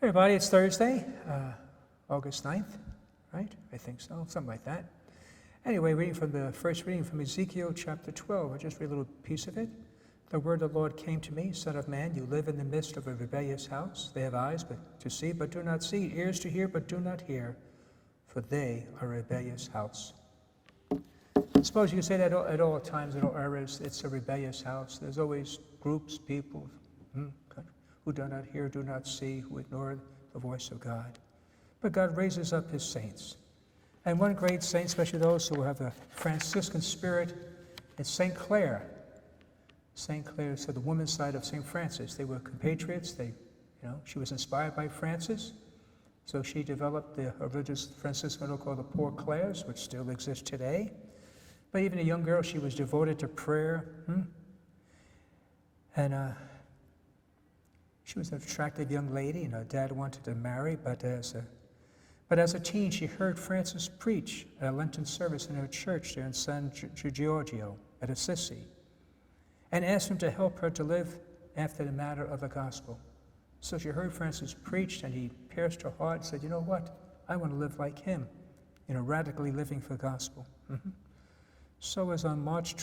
Everybody, it's Thursday, August 9th, right? I think so, something like that. Anyway, first reading from Ezekiel chapter 12. I'll just read a little piece of it. The word of the Lord came to me, Son of man, you live in the midst of a rebellious house. They have eyes to see, but do not see, ears to hear, but do not hear, for they are a rebellious house. I suppose you can say that at all times, at all eras, it's a rebellious house. There's always groups, people who do not hear, do not see, who ignore the voice of God. But God raises up his saints. And one great saint, especially those who have the Franciscan spirit, is St. Clare. St. Clare, so the woman's side of St. Francis. They were compatriots. She was inspired by Francis. So she developed the religious Franciscan order called the Poor Clares, which still exists today. But even a young girl, she was devoted to prayer. And she was an attractive young lady, and her dad wanted to marry, but as a teen, she heard Francis preach at a Lenten service in her church there in San Giorgio at Assisi, and asked him to help her to live after the manner of the gospel. So she heard Francis preach, and he pierced her heart and said, you know what? I want to live like him, radically living for the gospel. So as on March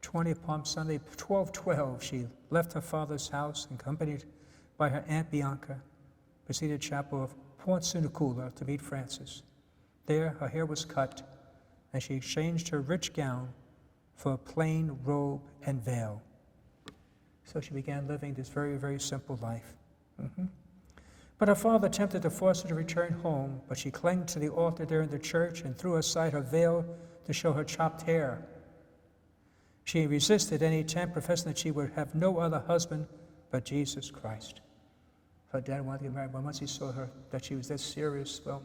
20th, Palm Sunday, 12/12, she left her father's house, accompanied by her Aunt Bianca, proceeded to the chapel of Porciuncula to meet Francis. There, her hair was cut, and she exchanged her rich gown for a plain robe and veil. So she began living this very, very simple life. But her father attempted to force her to return home, but she clung to the altar there in the church and threw aside her veil to show her chopped hair. She resisted any attempt, professing that she would have no other husband but Jesus Christ. Her dad wanted to get married, but once he saw her that she was that serious, well,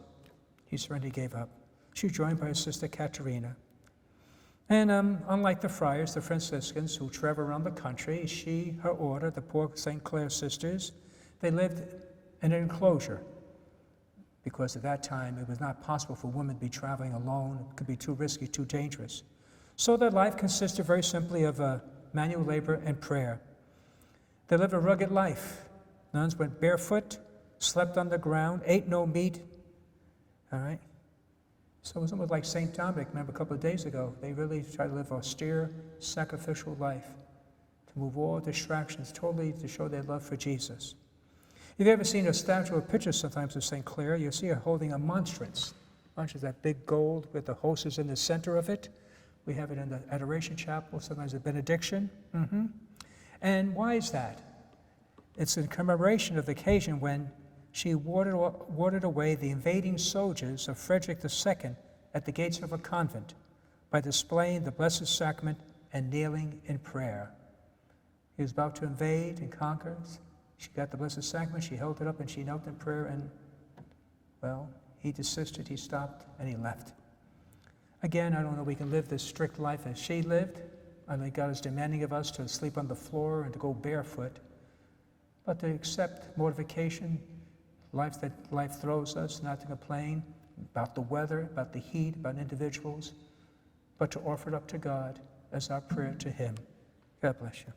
he certainly gave up. She was joined by her sister Caterina. And unlike the friars, the Franciscans who travel around the country, her order, the Poor St. Clare sisters, they lived in an enclosure because at that time it was not possible for women to be traveling alone. It could be too risky, too dangerous. So their life consisted very simply of manual labor and prayer. They lived a rugged life. Nuns went barefoot, slept on the ground, ate no meat. All right? So it was almost like St. Dominic, remember a couple of days ago. They really tried to live an austere, sacrificial life, to move all distractions, totally to show their love for Jesus. If you've ever seen a statue or picture sometimes of St. Clare, you'll see her holding a monstrance. Monstrance, that big gold with the host is in the center of it. We have it in the Adoration Chapel, sometimes a benediction. And why is that? It's in commemoration of the occasion when she warded away the invading soldiers of Frederick II at the gates of a convent by displaying the Blessed Sacrament and kneeling in prayer. He was about to invade and conquer. She got the Blessed Sacrament, she held it up, and she knelt in prayer, and, well, he desisted, he stopped, and he left. Again, I don't know, we can live this strict life as she lived. I think God is demanding of us to sleep on the floor and to go barefoot, but to accept mortification, life that life throws us, not to complain about the weather, about the heat, about individuals, but to offer it up to God as our prayer to him. God bless you.